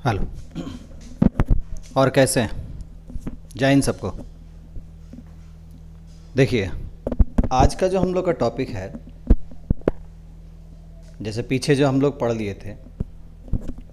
Hello. और कैसे हैं? जय हिंद सबको। देखिए, आज का जो हम लोग का टॉपिक है, जैसे पीछे जो हम लोग पढ़ लिए थे,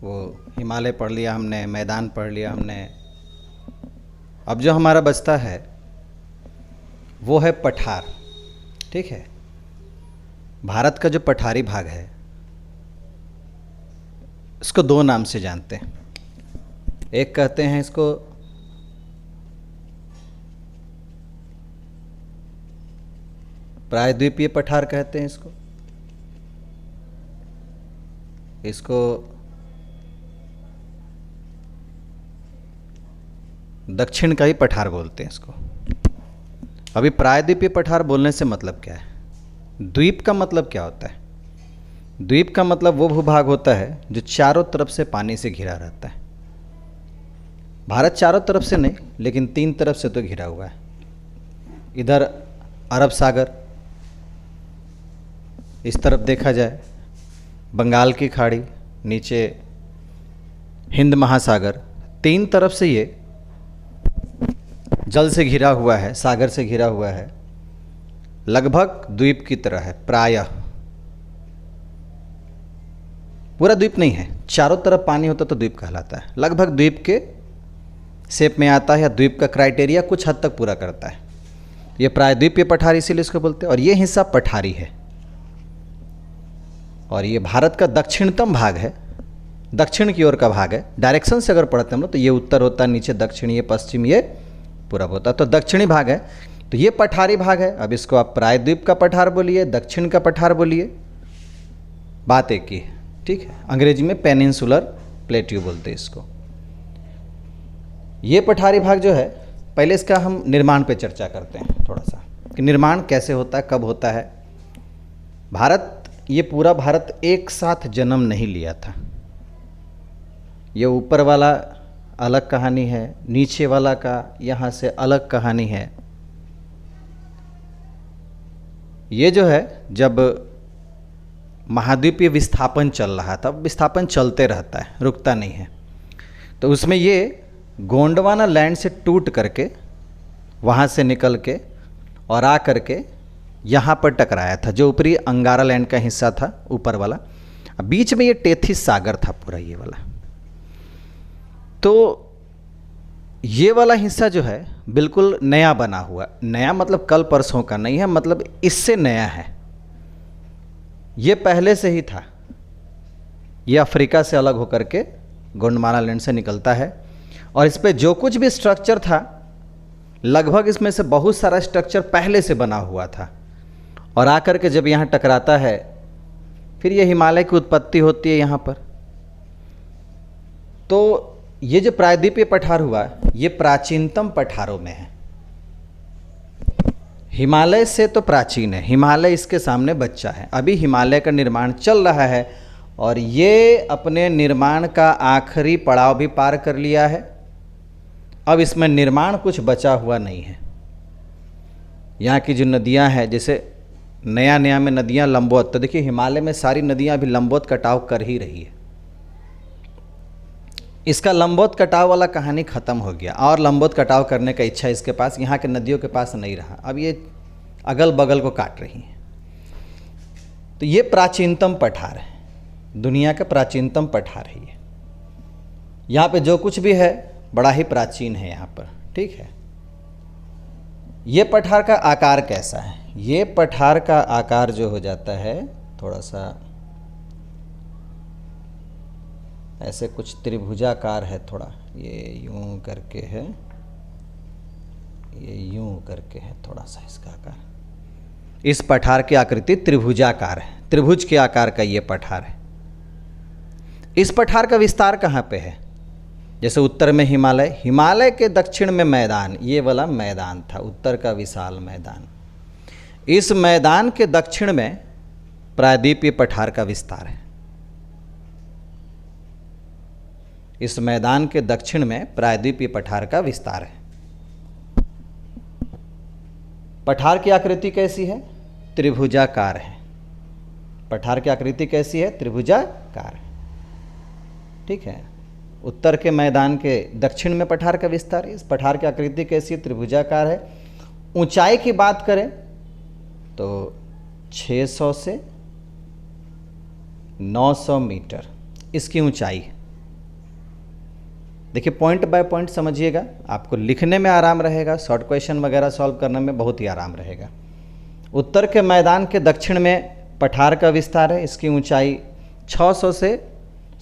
वो हिमालय पढ़ लिया हमने, मैदान पढ़ लिया हमने। अब जो हमारा बचता है वो है पठार। ठीक है, भारत का जो पठारी भाग है इसको दो नाम से जानते हैं। एक कहते हैं इसको प्रायद्वीपीय पठार कहते हैं, इसको दक्षिण का ही पठार बोलते हैं इसको। अभी प्रायद्वीपीय पठार बोलने से मतलब क्या है? द्वीप का मतलब क्या होता है? द्वीप का मतलब वो भूभाग होता है जो चारों तरफ से पानी से घिरा रहता है। भारत चारों तरफ से नहीं, लेकिन तीन तरफ से तो घिरा हुआ है। इधर अरब सागर, इस तरफ देखा जाए बंगाल की खाड़ी, नीचे हिंद महासागर, तीन तरफ से ये जल से घिरा हुआ है, सागर से घिरा हुआ है। लगभग द्वीप की तरह है, प्रायः पूरा द्वीप नहीं है, चारों तरफ पानी होता तो द्वीप कहलाता है। लगभग द्वीप के शेप में आता है, या द्वीप का क्राइटेरिया कुछ हद तक पूरा करता है। ये प्रायद्वीपीय पठार इसीलिए इसको बोलते हैं। और ये हिस्सा पठारी है, और ये भारत का दक्षिणतम भाग है, दक्षिण की ओर का भाग है। डायरेक्शन से अगर पढ़ते हम लोग तो ये उत्तर होता है, नीचे दक्षिण, ये पश्चिम, ये पूरब होता है, तो दक्षिणी भाग है। तो ये पठारी भाग है। अब इसको आप प्रायद्वीप का पठार बोलिए, दक्षिण का पठार बोलिए, बात एक ही है। ठीक है, अंग्रेजी में पेनिनसुलर प्लेट्यू बोलते हैं इसको। ये पठारी भाग जो है, पहले इसका हम निर्माण पे चर्चा करते हैं थोड़ा सा, कि निर्माण कैसे होता है, कब होता है। ये पूरा भारत एक साथ जन्म नहीं लिया था। ये ऊपर वाला अलग कहानी है, नीचे वाला का यहाँ से अलग कहानी है। ये जो है, जब महाद्वीपीय विस्थापन चल रहा था, विस्थापन चलते रहता है, रुकता नहीं है, तो उसमें ये गोंडवाना लैंड से टूट करके, वहाँ से निकल के और आ करके यहाँ पर टकराया था, जो ऊपरी अंगारा लैंड का हिस्सा था, ऊपर वाला। बीच में ये टेथिस सागर था पूरा, ये वाला। तो ये वाला हिस्सा जो है बिल्कुल नया बना हुआ, नया मतलब कल परसों का नहीं है, मतलब इससे नया है। ये पहले से ही था। ये अफ्रीका से अलग होकर के गोंडवाना लैंड से निकलता है, और इस पे जो कुछ भी स्ट्रक्चर था, लगभग इसमें से बहुत सारा स्ट्रक्चर पहले से बना हुआ था, और आकर के जब यहाँ टकराता है, फिर ये हिमालय की उत्पत्ति होती है यहाँ पर। तो ये जो प्रायद्वीपीय पठार हुआ, ये प्राचीनतम पठारों में है। हिमालय से तो प्राचीन है, हिमालय इसके सामने बच्चा है। अभी हिमालय का निर्माण चल रहा है, और ये अपने निर्माण का आखिरी पड़ाव भी पार कर लिया है। अब इसमें निर्माण कुछ बचा हुआ नहीं है। यहाँ की जो नदियाँ हैं, जैसे नया नया में नदियाँ लंबवत, तो देखिए हिमालय में सारी नदियाँ अभी लंबवत कटाव कर ही रही है। इसका लंबवत कटाव वाला कहानी ख़त्म हो गया, और लंबवत कटाव करने का इच्छा इसके पास, यहाँ के नदियों के पास नहीं रहा। अब ये अगल बगल को काट रही हैं। तो ये प्राचीनतम पठार है, दुनिया का प्राचीनतम पठार है ये। यहाँ पे जो कुछ भी है बड़ा ही प्राचीन है यहाँ पर। ठीक है, ये पठार का आकार कैसा है? ये पठार का आकार जो हो जाता है, थोड़ा सा ऐसे कुछ त्रिभुजाकार है, थोड़ा ये यूं करके है, ये यूं करके है, थोड़ा सा इसका आकार। इस पठार की आकृति त्रिभुजाकार है, त्रिभुज के आकार का ये पठार है। इस पठार का विस्तार कहाँ पे है? जैसे उत्तर में हिमालय, हिमालय के दक्षिण में मैदान, ये वाला मैदान था, उत्तर का विशाल मैदान। इस मैदान के दक्षिण में प्रायद्वीपीय पठार का विस्तार है। इस मैदान के दक्षिण में प्रायद्वीपीय पठार का विस्तार है। पठार की आकृति कैसी है? त्रिभुजाकार है। पठार की आकृति कैसी है? त्रिभुजाकार है। ठीक है, उत्तर के मैदान के दक्षिण में पठार का विस्तार है। इस पठार की आकृति कैसी है? त्रिभुजाकार है। ऊंचाई की बात करें तो 600 से 900 मीटर इसकी ऊंचाई है। देखिए पॉइंट बाय पॉइंट समझिएगा, आपको लिखने में आराम रहेगा, शॉर्ट क्वेश्चन वगैरह सॉल्व करने में बहुत ही आराम रहेगा। उत्तर के मैदान के दक्षिण में पठार का विस्तार है। इसकी ऊंचाई 600 से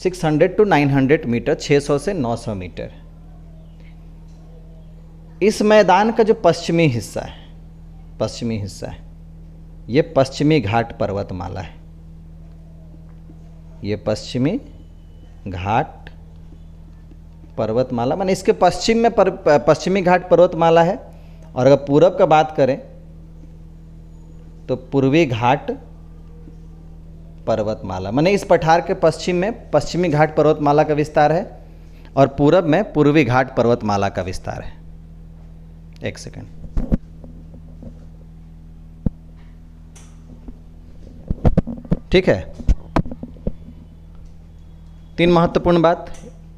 600 to 900 मीटर, 600 से 900 मीटर। इस मैदान का जो पश्चिमी हिस्सा है, ये पश्चिमी घाट पर्वतमाला है। ये पश्चिमी घाट पर्वतमाला माने इसके पश्चिम में पश्चिमी घाट पर्वतमाला है। और अगर पूरब का बात करें तो पूर्वी घाट पर्वतमाला, माने इस पठार के पश्चिम में पश्चिमी घाट पर्वतमाला का विस्तार है और पूरब में पूर्वी घाट पर्वतमाला का विस्तार है। एक सेकंड, ठीक है। 3 महत्वपूर्ण बात,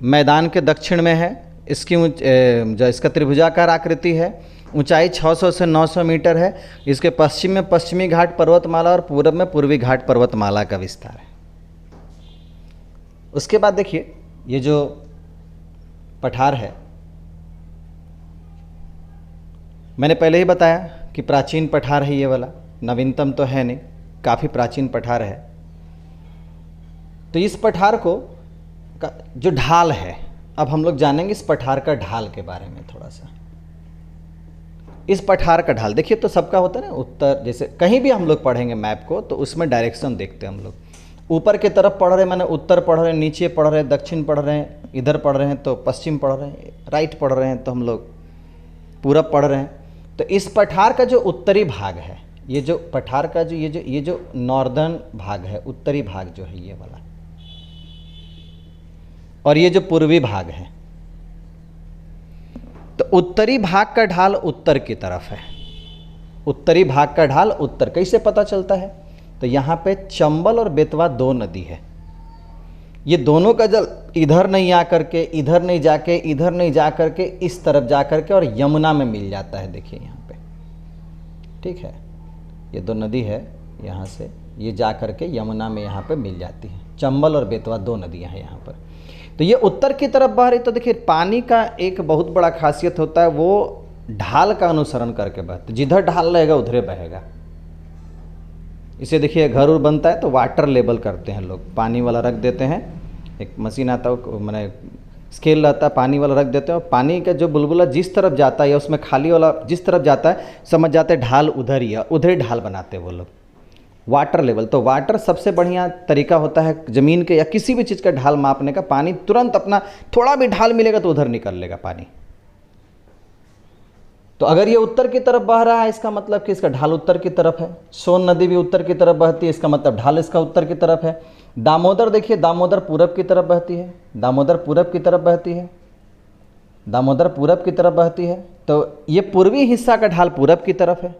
मैदान के दक्षिण में है, इसकी जो इसका त्रिभुजाकार आकृति है, ऊंचाई 600 से 900 मीटर है। इसके पश्चिम में पश्चिमी घाट पर्वतमाला और पूरब में पूर्वी घाट पर्वतमाला का विस्तार है। उसके बाद देखिए ये जो पठार है, मैंने पहले ही बताया कि प्राचीन पठार है ये वाला, नवीनतम तो है नहीं, काफ़ी प्राचीन पठार है। तो इस पठार को का जो ढाल है, अब हम लोग जानेंगे इस पठार का ढाल के बारे में थोड़ा सा। इस पठार का ढाल देखिए तो सबका होता है ना, उत्तर, जैसे कहीं भी हम लोग पढ़ेंगे मैप को तो उसमें डायरेक्शन देखते हैं हम लोग। ऊपर की तरफ पढ़ रहे हैं माने उत्तर पढ़ रहे हैं, नीचे पढ़ रहे हैं दक्षिण पढ़ रहे हैं, इधर पढ़ रहे हैं तो पश्चिम पढ़ रहे हैं, राइट पढ़ रहे हैं तो हम लोग पूरब पढ़ रहे हैं। तो इस पठार का जो उत्तरी भाग है, ये जो पठार का जो ये जो नॉर्दर्न भाग है, उत्तरी भाग जो है ये वाला, और ये जो पूर्वी भाग है, तो उत्तरी भाग का ढाल उत्तर की तरफ है। उत्तरी भाग का ढाल उत्तर, कैसे पता चलता है? तो यहाँ पे चंबल और बेतवा 2 नदी है। ये दोनों का जल इधर नहीं आकर के, इधर नहीं जाके, इधर नहीं जाकर के, इस तरफ जाकर के और यमुना में मिल जाता है। देखिए यहाँ पे, ठीक है, ये 2 नदी है, यहाँ से ये जाकर के यमुना में यहाँ पे मिल जाती है। चंबल और बेतवा 2 नदियाँ हैं यहाँ पर। तो ये उत्तर की तरफ बह रही। तो देखिए पानी का एक बहुत बड़ा खासियत होता है, वो ढाल का अनुसरण करके बहता, जिधर ढाल रहेगा उधरे बहेगा। इसे देखिए घर उर बनता है तो वाटर लेवल करते हैं लोग, पानी वाला रख देते हैं, एक मशीन आता है मैंने स्केल रहता है, पानी वाला रख देते हैं और पानी का जो बुलबुला जिस तरफ जाता है या उसमें खाली वाला जिस तरफ जाता है, समझ जाते हैं ढाल उधर ही है, उधर ही ढाल बनाते हैं वो लोग, वाटर लेवल। तो वाटर सबसे बढ़िया तरीका होता है ज़मीन के या किसी भी चीज़ का ढाल मापने का। पानी तुरंत अपना, थोड़ा भी ढाल मिलेगा तो उधर निकल लेगा पानी। तो अगर ये उत्तर की तरफ बह रहा है, इसका मतलब कि इसका ढाल उत्तर की तरफ है। सोन नदी भी उत्तर की तरफ बहती है, इसका मतलब ढाल इसका उत्तर की तरफ है। दामोदर देखिए, दामोदर पूरब की तरफ बहती है, दामोदर पूरब की तरफ बहती है, दामोदर पूरब की तरफ बहती है। तो ये पूर्वी हिस्सा का ढाल पूरब की तरफ है।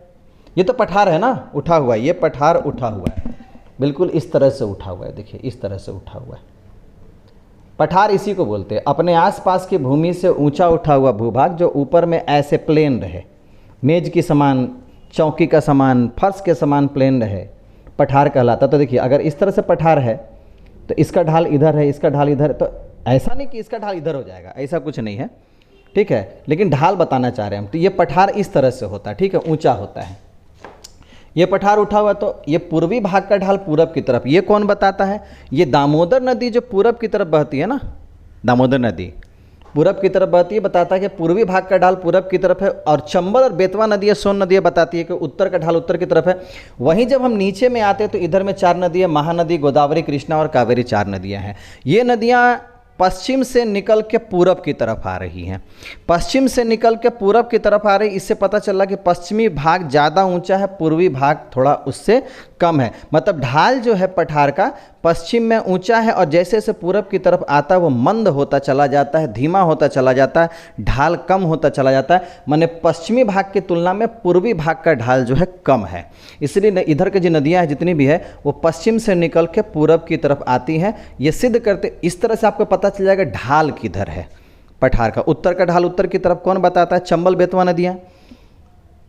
ये तो पठार है ना, उठा हुआ है, ये पठार उठा हुआ है, बिल्कुल इस तरह से उठा हुआ है। देखिए इस तरह से उठा हुआ है। पठार इसी को बोलते हैं, अपने आसपास की भूमि से ऊंचा उठा हुआ भूभाग जो ऊपर में ऐसे प्लेन रहे, मेज की समान, चौकी का समान, फर्श के समान प्लेन रहे, पठार कहलाता। तो देखिए अगर इस तरह से पठार है तो इसका ढाल इधर है, इसका ढाल इधर है, तो ऐसा नहीं कि इसका ढाल इधर हो जाएगा, ऐसा कुछ नहीं है, ठीक है, लेकिन ढाल बताना चाह रहे हैं हम। तो ये पठार इस तरह से होता है, ठीक है, ऊंचा होता है। ये पठार उठा हुआ, तो ये पूर्वी भाग का ढाल पूरब की तरफ। ये कौन बताता है? ये दामोदर नदी जो पूरब की तरफ बहती है ना, दामोदर नदी पूरब की तरफ बहती है, बताता है कि पूर्वी भाग का ढाल पूरब की तरफ है। और चंबल और बेतवा नदी, सोन नदी बताती है कि उत्तर का ढाल उत्तर की तरफ है। वहीं जब हम नीचे में आते हैं तो इधर में 4 नदियाँ, महानदी, गोदावरी, कृष्णा और कावेरी, 4 नदियाँ हैं। ये नदियाँ पश्चिम से निकल के पूरब की तरफ आ रही हैं। पश्चिम से निकल के पूरब की तरफ आ रही, इससे पता चला कि पश्चिमी भाग ज़्यादा ऊंचा है, पूर्वी भाग थोड़ा उससे कम है। मतलब ढाल जो है पठार का पश्चिम में ऊंचा है और जैसे जैसे पूरब की तरफ आता है वो मंद होता चला जाता है, धीमा होता चला जाता है, ढाल कम होता चला जाता है। माने पश्चिमी भाग की तुलना में पूर्वी भाग का ढाल जो है कम है। इसलिए इधर की जो नदियाँ हैं जितनी भी है वो पश्चिम से निकल के पूरब की तरफ आती हैं। ये सिद्ध करते, इस तरह से आपको पता पता चल जाएगा ढाल किधर है पठार का। उत्तर का ढाल उत्तर की तरफ कौन बताता है? चंबल बेतवा नदियाँ।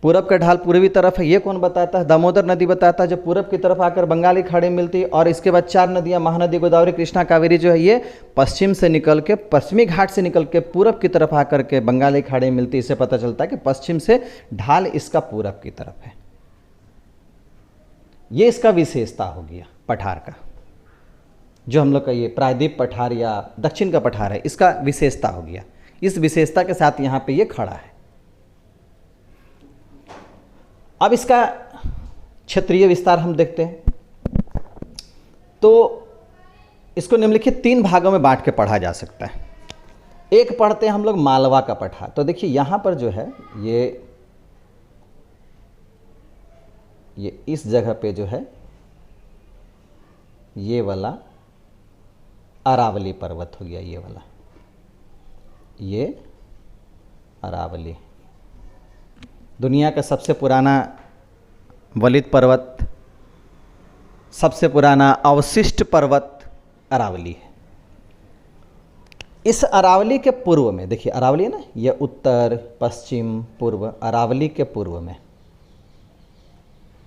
पूरब का ढाल पूर्वी तरफ है, ये कौन बताता है? दामोदर नदी बताता है, जो पूरब की तरफ आकर बंगाली खाड़ी मिलती है। और इसके बाद 4 नदियाँ महानदी, गोदावरी, कृष्णा, कावेरी जो है ये पश्चिम से निकल के, पश्चिमी घाट से निकल के पूरब की तरफ आकर के बंगाली खाड़ी मिलती है। इससे पता चलता है कि पश्चिम से ढाल इसका पूरब की तरफ है। ये इसका विशेषता हो गया पठार का, जो हम लोग का ये प्रायद्वीप पठार या दक्षिण का पठार है, इसका विशेषता हो गया। इस विशेषता के साथ यहाँ पे ये खड़ा है। अब इसका क्षेत्रीय विस्तार हम देखते हैं। तो इसको निम्नलिखित 3 भागों में बांट के पढ़ा जा सकता है। एक पढ़ते हैं हम लोग मालवा का पठार। तो देखिए यहाँ पर जो है ये इस जगह पे जो है ये वाला अरावली पर्वत हो गया, ये वाला, ये अरावली, दुनिया का सबसे पुराना वलित पर्वत, सबसे पुराना अवशिष्ट पर्वत अरावली है। इस अरावली के पूर्व में देखिए, अरावली है ना, यह उत्तर पश्चिम पूर्व, अरावली के पूर्व में,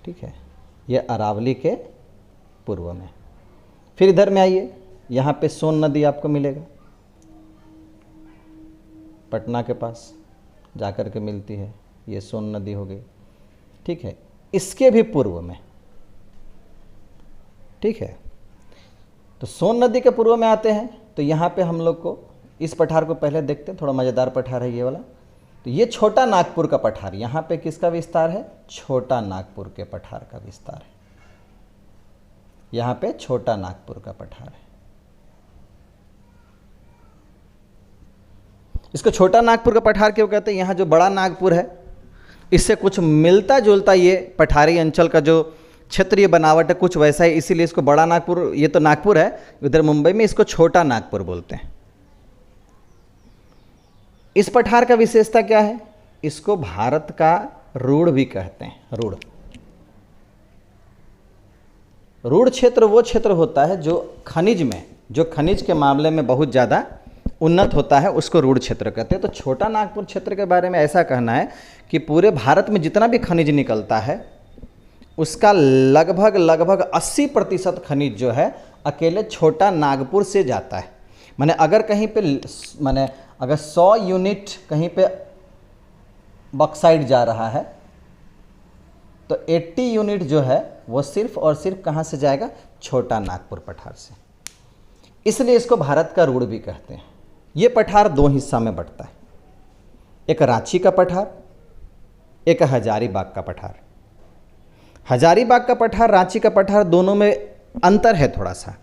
ठीक है, यह अरावली के पूर्व में। फिर इधर में आइए, यहाँ पे सोन नदी आपको मिलेगा, पटना के पास जाकर के मिलती है, ये सोन नदी हो गई, ठीक है। इसके भी पूर्व में, ठीक है, तो सोन नदी के पूर्व में आते हैं। तो यहाँ पे हम लोग को इस पठार को पहले देखते हैं, थोड़ा मज़ेदार पठार है ये वाला। तो ये छोटा नागपुर का पठार, यहाँ पे किसका विस्तार है? छोटा नागपुर के पठार का विस्तार है। यहाँ पे छोटा नागपुर का पठार है। इसको छोटा नागपुर का पठार क्यों कहते हैं? यहाँ जो बड़ा नागपुर है इससे कुछ मिलता जुलता ये पठारी अंचल का जो क्षेत्रीय बनावट है कुछ वैसा है, इसीलिए इसको बड़ा नागपुर, ये तो नागपुर है, उधर मुंबई में इसको छोटा नागपुर बोलते हैं। इस पठार का विशेषता क्या है? इसको भारत का रूढ़ भी कहते हैं। रूढ़, रूढ़ क्षेत्र वो क्षेत्र होता है जो खनिज में, जो खनिज के मामले में बहुत ज़्यादा उन्नत होता है, उसको रूढ़ क्षेत्र कहते हैं। तो छोटा नागपुर क्षेत्र के बारे में ऐसा कहना है कि पूरे भारत में जितना भी खनिज निकलता है उसका लगभग 80% खनिज जो है अकेले छोटा नागपुर से जाता है। माने अगर कहीं पे, माने अगर 100 यूनिट कहीं पे बॉक्साइट जा रहा है तो 80 यूनिट जो है वो सिर्फ और सिर्फ कहाँ से जाएगा? छोटा नागपुर पठार से। इसलिए इसको भारत का रूढ़ भी कहते हैं। ये पठार 2 हिस्सा में बंटता है, एक रांची का पठार, एक हजारीबाग का पठार। हजारीबाग का पठार, रांची का पठार, दोनों में अंतर है थोड़ा सा।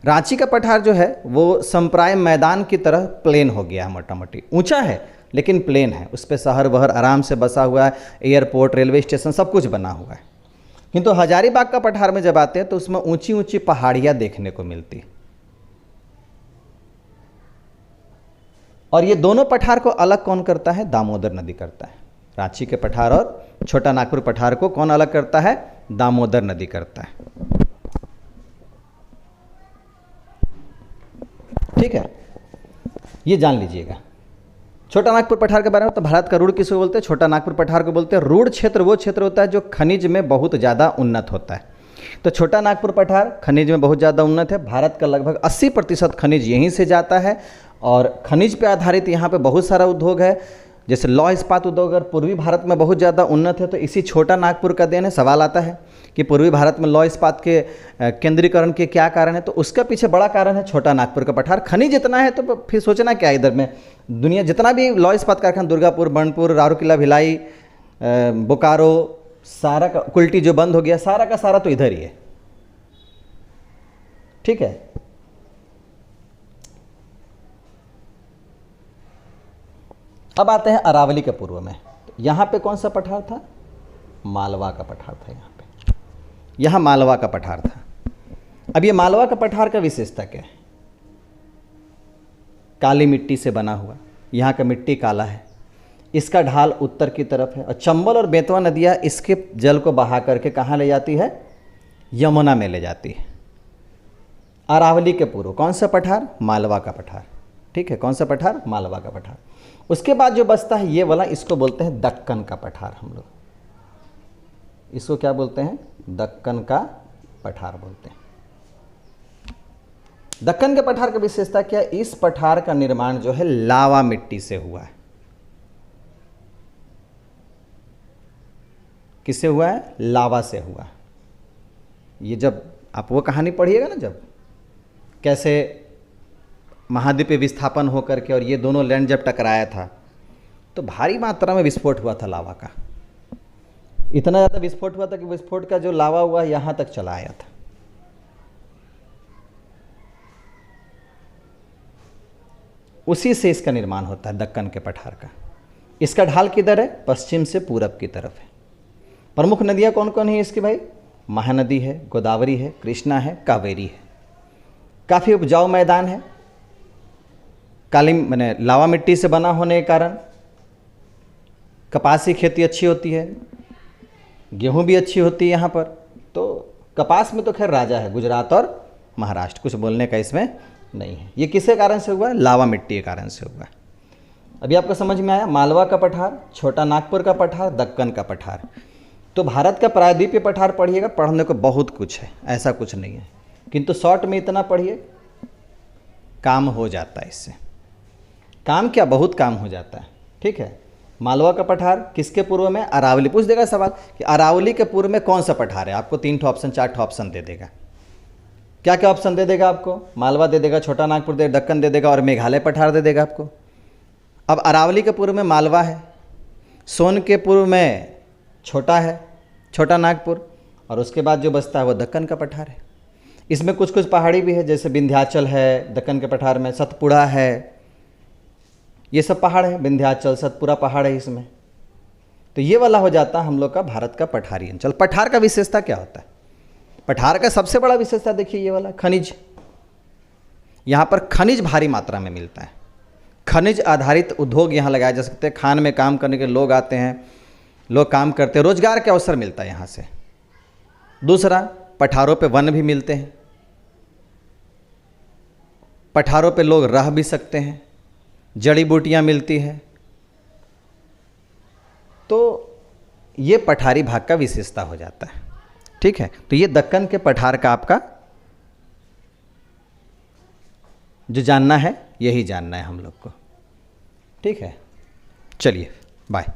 रांची का पठार जो है वो संप्राय मैदान की तरह प्लेन हो गया है, मोटा मोटी, ऊंचा है लेकिन प्लेन है, उस पर शहर वहर आराम से बसा हुआ है, एयरपोर्ट, रेलवे स्टेशन सब कुछ बना हुआ है। किंतु हजारीबाग का पठार में जब आते हैं तो उसमें ऊंची ऊंची पहाड़ियाँ देखने को मिलती। और ये दोनों पठार को अलग कौन करता है? दामोदर नदी करता है। रांची के पठार और छोटा नागपुर पठार को कौन अलग करता है? दामोदर नदी करता है, ठीक है, ये जान लीजिएगा। छोटा नागपुर पठार के बारे में तो भारत का रूढ़ किसको बोलते हैं? छोटा नागपुर पठार को बोलते हैं। रूढ़ क्षेत्र वो क्षेत्र होता है जो खनिज में बहुत ज़्यादा उन्नत होता है। तो छोटा नागपुर पठार खनिज में बहुत ज़्यादा उन्नत है। भारत का लगभग 80% खनिज यहीं से जाता है और खनिज पे आधारित यहाँ पे बहुत सारा उद्योग है, जैसे लौह इस्पात उद्योग अगर पूर्वी भारत में बहुत ज़्यादा उन्नत है तो इसी छोटा नागपुर का देन है। सवाल आता है कि पूर्वी भारत में लौह इस्पात के केंद्रीकरण के क्या कारण है? तो उसका पीछे बड़ा कारण है छोटा नागपुर का पठार। खनिज इतना है तो फिर सोचना क्या, इधर में दुनिया जितना भी लौह इस्पात कारखाना, दुर्गापुर, बर्नपुर, राउरकेला, भिलाई, बोकारो, सारा का कुल्टी जो बंद हो गया, सारा का सारा तो इधर ही है, ठीक है। अब आते हैं अरावली के पूर्व में। यहाँ पे कौन सा पठार था? मालवा का पठार था। यहाँ पे, यहाँ मालवा का पठार था। अब ये मालवा का पठार का विशेषता क्या है? काली मिट्टी से बना हुआ, यहाँ का मिट्टी काला है, इसका ढाल उत्तर की तरफ है और चंबल और बेतवा नदियाँ इसके जल को बहा करके कहाँ ले जाती है? यमुना में ले जाती है। अरावली के पूर्व कौन सा पठार? मालवा का पठार। ठीक है, कौन सा पठार? मालवा का पठार। उसके बाद जो बचता है ये वाला, इसको बोलते हैं दक्कन का पठार। हम लोग इसको क्या बोलते हैं? दक्कन का पठार बोलते हैं। दक्कन के पठार की विशेषता क्या है? इस पठार का निर्माण जो है लावा मिट्टी से हुआ है। किससे हुआ है? लावा से हुआ। ये जब आप वो कहानी पढ़िएगा ना, जब कैसे महाद्वीप विस्थापन होकर के और ये दोनों लैंड जब टकराया था तो भारी मात्रा में विस्फोट हुआ था लावा का। इतना ज़्यादा विस्फोट हुआ था कि विस्फोट का जो लावा हुआ यहाँ तक चला आया था। उसी से इसका निर्माण होता है दक्कन के पठार का। इसका ढाल किधर है? पश्चिम से पूरब की तरफ है। प्रमुख नदियाँ कौन कौन है इसकी भाई? महानदी है, गोदावरी है, कृष्णा है, कावेरी है। काफ़ी उपजाऊ मैदान है। काली मैंने लावा मिट्टी से बना होने के कारण कपास की खेती अच्छी होती है, गेहूं भी अच्छी होती है यहाँ पर। तो कपास में तो खैर राजा है गुजरात और महाराष्ट्र, कुछ बोलने का इसमें नहीं है। ये किसके कारण से हुआ है? लावा मिट्टी के कारण से हुआ है। अभी आपको समझ में आया? मालवा का पठार, छोटा नागपुर का पठार, दक्कन का पठार। तो भारत का प्रायद्वीपीय पठार पढ़िएगा, पढ़ने को बहुत कुछ है, ऐसा कुछ नहीं है, किंतु शॉर्ट में इतना पढ़िए, काम हो जाता है इससे। काम क्या, बहुत काम हो जाता है। ठीक है, मालवा का पठार किसके पूर्व में? अरावली। पूछ देगा सवाल कि अरावली के पूर्व में कौन सा पठार है? आपको 3 ऑप्शन 4 ऑप्शन दे देगा। क्या क्या ऑप्शन दे देगा आपको? मालवा दे देगा, छोटा नागपुर दे, दक्कन दे देगा और मेघालय पठार दे देगा आपको। अब अरावली के पूर्व में मालवा है, सोन के पूर्व में छोटा है, छोटा नागपुर, और उसके बाद जो बचता है वो दक्कन का पठार है। इसमें कुछ कुछ पहाड़ी भी है, जैसे विंध्याचल है दक्कन के पठार में, सतपुड़ा है, ये सब पहाड़ है, विंध्याचल सतपुड़ा पहाड़ है इसमें। तो ये वाला हो जाता है हम लोग का भारत का पठारी अंचल। पठार का विशेषता क्या होता है? पठार का सबसे बड़ा विशेषता देखिए ये वाला, खनिज। यहाँ पर खनिज भारी मात्रा में मिलता है। खनिज आधारित उद्योग यहाँ लगाए जा सकते हैं। खान में काम करने के लोग आते हैं, लोग काम करते हैं, रोजगार के अवसर मिलता है यहाँ से। दूसरा, पठारों पे वन भी मिलते हैं, पठारों पे लोग रह भी सकते हैं, जड़ी बूटियाँ मिलती हैं। तो ये पठारी भाग का विशेषता हो जाता है। ठीक है, तो ये दक्कन के पठार का आपका जो जानना है, यही जानना है हम लोग को। ठीक है, चलिए बाय।